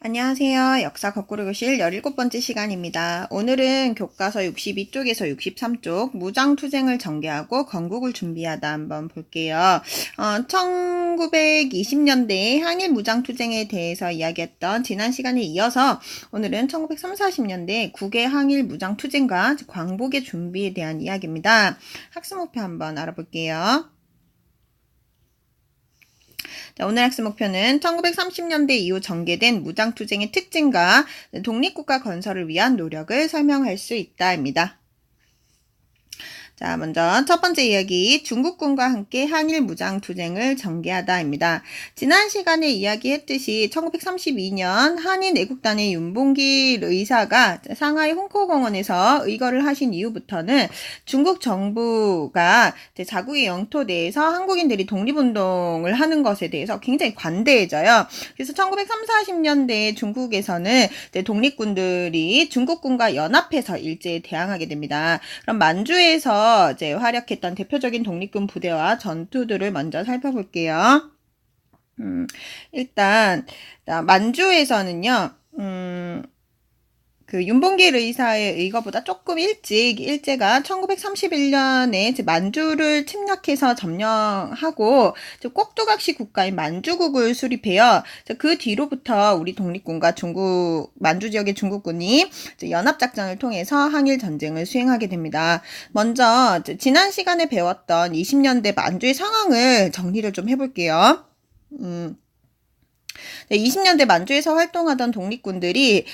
안녕하세요. 역사 거꾸로 교실 17번째 시간입니다. 오늘은 교과서 62쪽에서 63쪽 무장투쟁을 전개하고 건국을 준비하다 한번 볼게요. 1920년대의 항일 무장투쟁에 대해서 이야기했던 지난 시간에 이어서 오늘은 1930, 40년대 국외 항일 무장투쟁과 광복의 준비에 대한 이야기입니다. 학습 목표 한번 알아볼게요. 자, 오늘 학습 목표는 1930년대 이후 전개된 무장투쟁의 특징과 독립국가 건설을 위한 노력을 설명할 수 있다입니다. 자, 먼저 첫 번째 이야기, 중국군과 함께 항일 무장투쟁을 전개하다입니다. 지난 시간에 이야기했듯이 1932년 한인 애국단의 윤봉길 의사가 상하이 홍코공원에서 의거를 하신 이후부터는 중국 정부가 자국의 영토 내에서 한국인들이 독립운동을 하는 것에 대해서 굉장히 관대해져요. 그래서 1930, 40년대 중국에서는 독립군들이 중국군과 연합해서 일제에 대항하게 됩니다. 그럼 만주에서 이제 활약했던 대표적인 독립군 부대와 전투들을 먼저 살펴볼게요. 일단 만주에서는요. 그 윤봉길 의사의 의거보다 조금 일찍 일제가 1931년에 만주를 침략해서 점령하고 꼭두각시 국가인 만주국을 수립해요. 그 뒤로부터 우리 독립군과 중국 만주 지역의 중국군이 연합작전을 통해서 항일 전쟁을 수행하게 됩니다. 먼저 지난 시간에 배웠던 20년대 만주의 상황을 정리를 좀 해볼게요. 20년대 만주에서 활동하던 독립군들이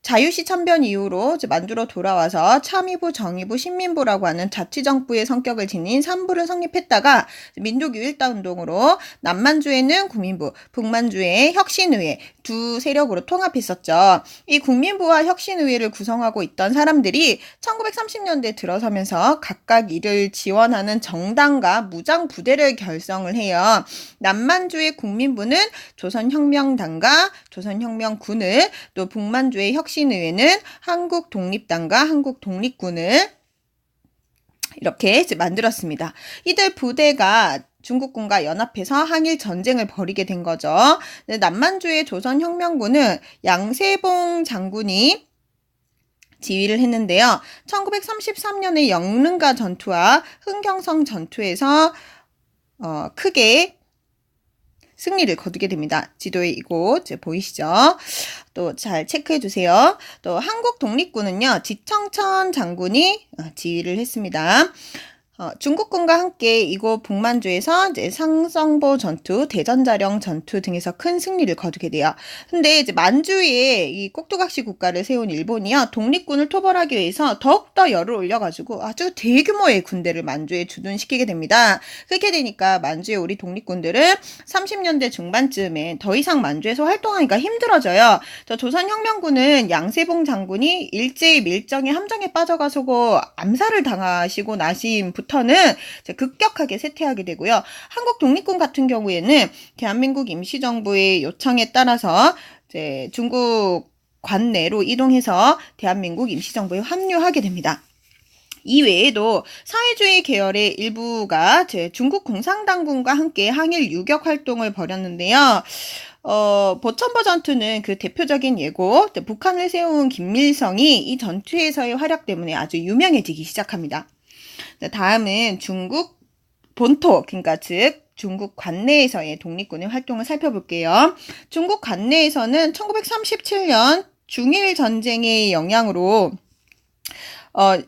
자유시 참변 이후로 만주로 돌아와서 참의부, 정의부, 신민부라고 하는 자치정부의 성격을 지닌 3부를 성립했다가 민족유일다운동으로 남만주에는 국민부, 북만주에 혁신의회 두 세력으로 통합했었죠. 이 국민부와 혁신의회를 구성하고 있던 사람들이 1930년대 들어서면서 각각 이를 지원하는 정당과 무장부대를 결성을 해요. 남만주의 국민부는 조선혁명당과 조선혁명군을, 또 북만주의 혁신의회는 한국독립당과 한국독립군을 이렇게 만들었습니다. 이들 부대가 중국군과 연합해서 항일 전쟁을 벌이게 된 거죠. 남만주의 조선혁명군은 양세봉 장군이 지휘를 했는데요. 1933년의 영릉가 전투와 흥경성 전투에서 크게 승리를 거두게 됩니다. 지도에 이곳 보이시죠? 또 잘 체크해 주세요. 또 한국 독립군은요, 지청천 장군이 지휘를 했습니다. 중국군과 함께 이곳 북만주에서 이제 상성보 전투, 대전자령 전투 등에서 큰 승리를 거두게 돼요. 근데 이제 만주에 이 꼭두각시 국가를 세운 일본이요, 독립군을 토벌하기 위해서 더욱더 열을 올려가지고 아주 대규모의 군대를 만주에 주둔시키게 됩니다. 그렇게 되니까 만주의 우리 독립군들은 30년대 중반쯤에 더 이상 만주에서 활동하기가 힘들어져요. 조선혁명군은 양세봉 장군이 일제의 밀정의 함정에 빠져가지고 암살을 당하시고 나심부터는 급격하게 쇠퇴하게 되고요. 한국 독립군 같은 경우에는 대한민국 임시정부의 요청에 따라서 이제 중국 관내로 이동해서 대한민국 임시정부에 합류하게 됩니다. 이 외에도 사회주의 계열의 일부가 중국 공산당군과 함께 항일 유격 활동을 벌였는데요. 보천보 전투는 그 대표적인 예고, 북한을 세운 김밀성이 이 전투에서의 활약 때문에 아주 유명해지기 시작합니다. 다음은 중국 본토, 그러니까 즉 중국 관내에서의 독립군의 활동을 살펴볼게요. 중국 관내에서는 1937년 중일 전쟁의 영향으로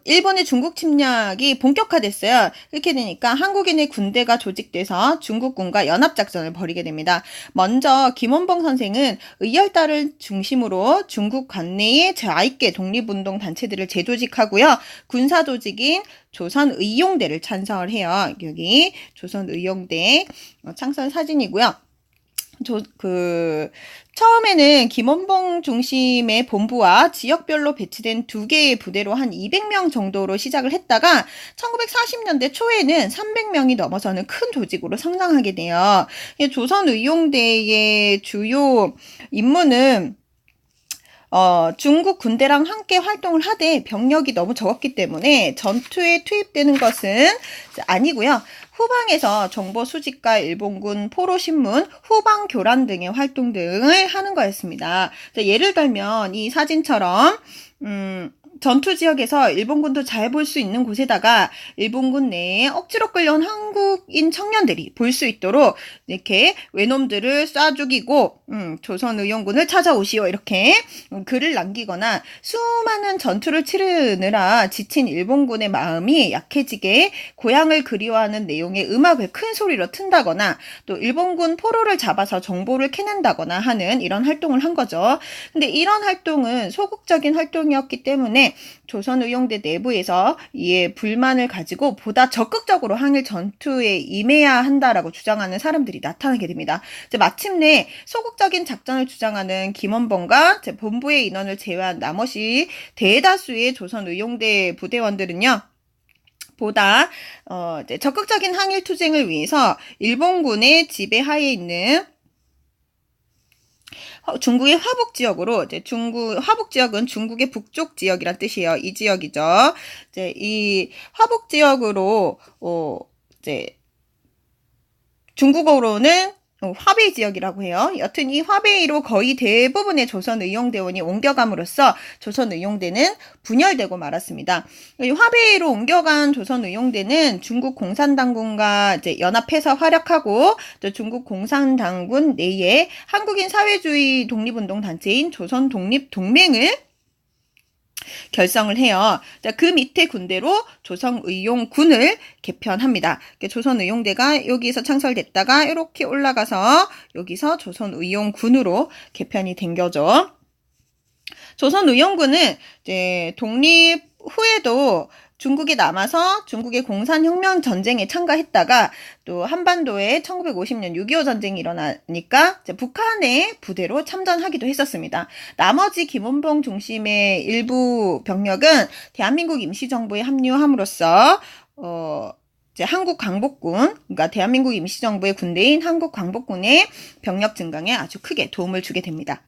일본의 중국 침략이 본격화됐어요. 이렇게 되니까 한국인의 군대가 조직돼서 중국군과 연합작전을 벌이게 됩니다. 먼저 김원봉 선생은 의열단을 중심으로 중국 관내의 좌익계 독립운동 단체들을 재조직하고요. 군사조직인 조선의용대를 창설을 해요. 여기 조선의용대 창설 사진이고요. 처음에는 김원봉 중심의 본부와 지역별로 배치된 2개의 부대로 한 200명 정도로 시작을 했다가 1940년대 초에는 300명이 넘어서는 큰 조직으로 성장하게 돼요. 조선의용대의 주요 임무는 중국 군대랑 함께 활동을 하되 병력이 너무 적었기 때문에 전투에 투입되는 것은 아니고요. 후방에서 정보 수집과 일본군 포로신문, 후방 교란 등의 활동 등을 하는 거였습니다. 예를 들면 이 사진처럼 전투 지역에서 일본군도 잘 볼 수 있는 곳에다가 일본군 내에 억지로 끌려온 한국인 청년들이 볼 수 있도록 이렇게 외놈들을 쏴 죽이고 조선의용군을 찾아오시오 이렇게 글을 남기거나 수많은 전투를 치르느라 지친 일본군의 마음이 약해지게 고향을 그리워하는 내용의 음악을 큰 소리로 튼다거나 또 일본군 포로를 잡아서 정보를 캐낸다거나 하는 이런 활동을 한 거죠. 근데 이런 활동은 소극적인 활동이었기 때문에 조선의용대 내부에서 이에 불만을 가지고 보다 적극적으로 항일 전투에 임해야 한다라고 주장하는 사람들이 나타나게 됩니다. 마침내 소극적인 작전을 주장하는 김원봉과 본부의 인원을 제외한 나머지 대다수의 조선의용대 부대원들은요. 보다 적극적인 항일 투쟁을 위해서 일본군의 지배하에 있는 중국의 화북 지역으로 화북 지역은 중국의 북쪽 지역이란 뜻이에요. 이 지역이죠. 이 화북 지역으로 중국어로는 화베이 지역이라고 해요. 여튼 이 화베이로 거의 대부분의 조선의용대원이 옮겨감으로써 조선의용대는 분열되고 말았습니다. 이 화베이로 옮겨간 조선의용대는 중국 공산당군과 연합해서 활약하고 또 중국 공산당군 내에 한국인 사회주의 독립운동 단체인 조선독립동맹을 결성을 해요. 그 밑에 군대로 조선의용군을 개편합니다. 조선의용대가 여기서 창설됐다가 이렇게 올라가서 여기서 조선의용군으로 개편이 된 거죠. 조선의용군은 독립 후에도 중국에 남아서 중국의 공산혁명 전쟁에 참가했다가 또 한반도에 1950년 6.25 전쟁이 일어나니까 북한의 부대로 참전하기도 했었습니다. 나머지 김원봉 중심의 일부 병력은 대한민국 임시정부에 합류함으로써 한국 광복군, 그러니까 대한민국 임시정부의 군대인 한국 광복군의 병력 증강에 아주 크게 도움을 주게 됩니다.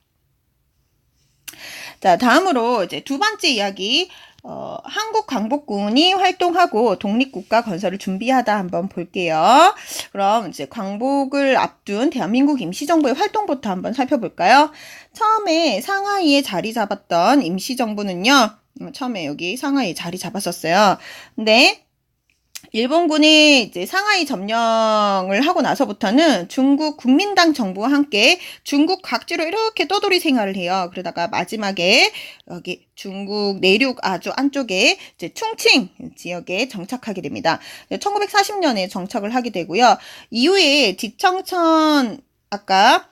자, 다음으로 두 번째 이야기. 한국 광복군이 활동하고 독립국가 건설을 준비하다 한번 볼게요. 그럼 광복을 앞둔 대한민국 임시정부의 활동부터 한번 살펴볼까요? 처음에 상하이에 자리 잡았던 임시정부는요. 처음에 여기 상하이에 자리 잡았었어요. 근데 일본군이 상하이 점령을 하고 나서부터는 중국 국민당 정부와 함께 중국 각지로 이렇게 떠돌이 생활을 해요. 그러다가 마지막에 여기 중국 내륙 아주 안쪽에 충칭 지역에 정착하게 됩니다. 1940년에 정착을 하게 되고요. 이후에 지청천 아까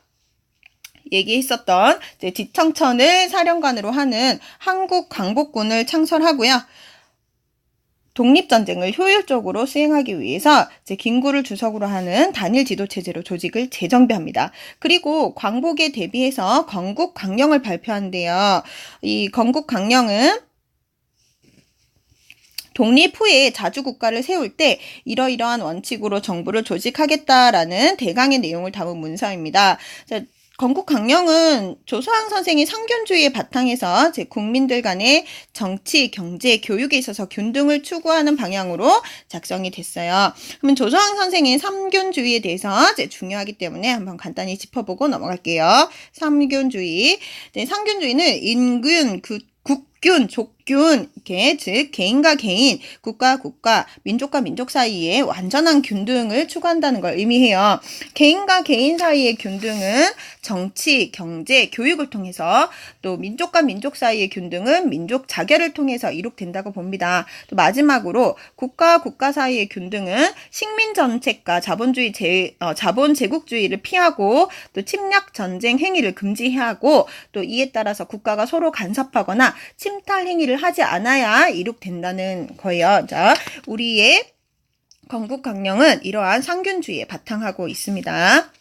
얘기했었던 지청천을 사령관으로 하는 한국 광복군을 창설하고요. 독립전쟁을 효율적으로 수행하기 위해서 김구를 주석으로 하는 단일 지도체제로 조직을 재정비합니다. 그리고 광복에 대비해서 건국강령을 발표한대요. 이 건국강령은 독립 후에 자주국가를 세울 때 이러이러한 원칙으로 정부를 조직하겠다라는 대강의 내용을 담은 문서입니다. 건국강령은 조소항 선생이 상균주의의 바탕에서 국민들 간의 정치, 경제, 교육에 있어서 균등을 추구하는 방향으로 작성이 됐어요. 그러면 조소항 선생의 삼균주의에 대해서 중요하기 때문에 한번 간단히 짚어보고 넘어갈게요. 삼균주의. 상균주의는 인균, 국균, 족균, 즉 개인과 개인, 국가와 국가, 민족과 민족 사이에 완전한 균등을 추구한다는 걸 의미해요. 개인과 개인 사이의 균등은 정치, 경제, 교육을 통해서, 또 민족과 민족 사이의 균등은 민족 자결을 통해서 이룩된다고 봅니다. 또 마지막으로 국가와 국가 사이의 균등은 식민 정책과 자본 제국주의를 피하고 또 침략 전쟁 행위를 금지해야 하고 또 이에 따라서 국가가 서로 간섭하거나 침탈 행위를 하지 않아야 이룩된다는 거예요. 자, 우리의 건국강령은 이러한 상균주의에 바탕하고 있습니다.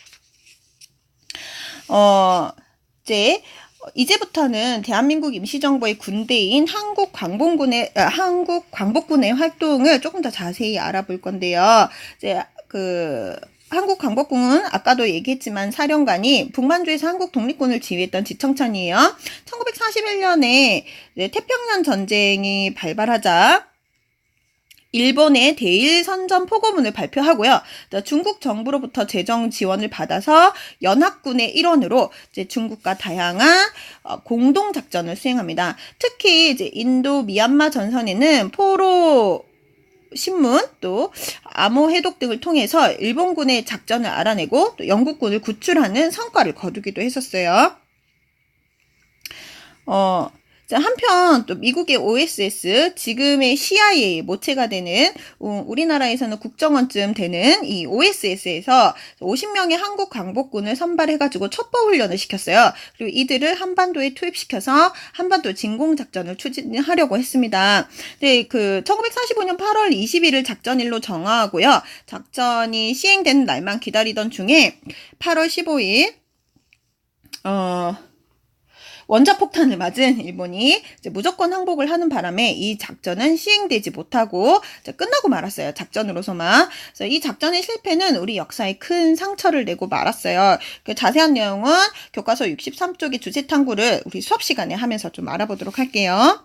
이제부터는 대한민국 임시정부의 군대인 한국 광복군의 활동을 조금 더 자세히 알아볼 건데요. 한국 광복군은 아까도 얘기했지만 사령관이 북만주에서 한국 독립군을 지휘했던 지청천이에요. 1941년에 태평양 전쟁이 발발하자 일본의 대일선전 포고문을 발표하고요. 중국 정부로부터 재정 지원을 받아서 연합군의 일원으로 이제 중국과 다양한 공동 작전을 수행합니다. 특히 이제 인도 미얀마 전선에는 포로 신문 또 암호 해독 등을 통해서 일본군의 작전을 알아내고 또 영국군을 구출하는 성과를 거두기도 했었어요. 한편 또 미국의 OSS, 지금의 CIA 모체가 되는 우리나라에서는 국정원쯤 되는 이 OSS에서 50명의 한국 광복군을 선발해가지고 첩보 훈련을 시켰어요. 그리고 이들을 한반도에 투입시켜서 한반도 진공 작전을 추진하려고 했습니다. 네, 1945년 8월 20일을 작전일로 정하고요. 작전이 시행되는 날만 기다리던 중에 8월 15일 원자폭탄을 맞은 일본이 이제 무조건 항복을 하는 바람에 이 작전은 시행되지 못하고 끝나고 말았어요. 작전으로서만. 그래서 이 작전의 실패는 우리 역사에 큰 상처를 내고 말았어요. 그 자세한 내용은 교과서 63쪽의 주제탐구를 우리 수업 시간에 하면서 좀 알아보도록 할게요.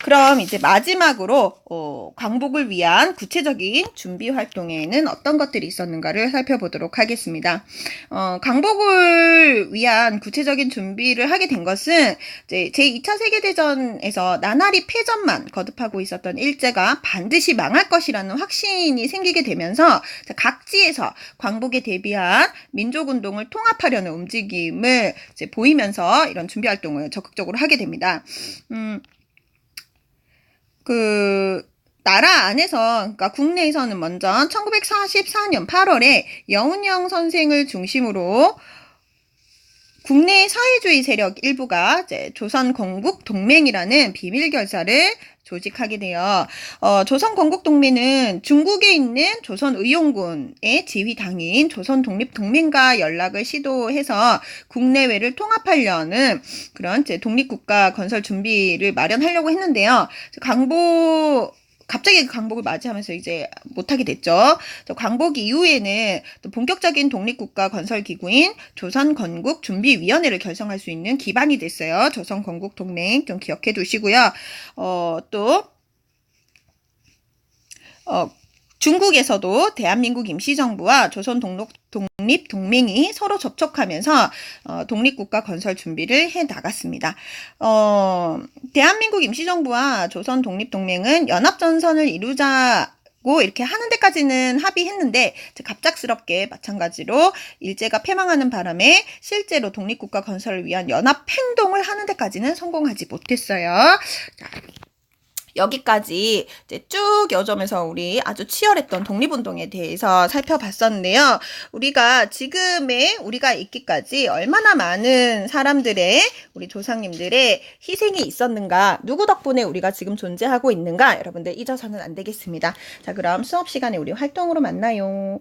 그럼 이제 마지막으로 광복을 위한 구체적인 준비 활동에는 어떤 것들이 있었는가를 살펴보도록 하겠습니다. 광복을 위한 구체적인 준비를 하게 된 것은 이제 제2차 세계대전에서 나날이 패전만 거듭하고 있었던 일제가 반드시 망할 것이라는 확신이 생기게 되면서 각지에서 광복에 대비한 민족운동을 통합하려는 움직임을 이제 보이면서 이런 준비 활동을 적극적으로 하게 됩니다. 나라 안에서, 그러니까 국내에서는 먼저 1944년 8월에 여운형 선생을 중심으로 국내 사회주의 세력 일부가 이제 조선건국동맹이라는 비밀결사를 조직하게 돼요. 조선건국동맹은 중국에 있는 조선의용군의 지휘당인 조선독립동맹과 연락을 시도해서 국내외를 통합하려는 그런 이제 독립국가 건설 준비를 마련하려고 했는데요. 갑자기 광복을 맞이하면서 이제 못하게 됐죠. 광복 이후에는 또 본격적인 독립국가 건설 기구인 조선건국준비위원회를 결성할 수 있는 기반이 됐어요. 조선건국동맹 좀 기억해 두시고요. 중국에서도 대한민국 임시정부와 조선독립동맹이 서로 접촉하면서 독립국가 건설 준비를 해 나갔습니다. 대한민국 임시정부와 조선독립동맹은 연합전선을 이루자고 이렇게 하는 데까지는 합의했는데 갑작스럽게 마찬가지로 일제가 패망하는 바람에 실제로 독립국가 건설을 위한 연합행동을 하는 데까지는 성공하지 못했어요. 자, 여기까지 이제 쭉 여점에서 우리 아주 치열했던 독립운동에 대해서 살펴봤었는데요. 우리가 있기까지 얼마나 많은 사람들의, 우리 조상님들의 희생이 있었는가, 누구 덕분에 우리가 지금 존재하고 있는가, 여러분들 잊어서는 안 되겠습니다. 자, 그럼 수업 시간에 우리 활동으로 만나요.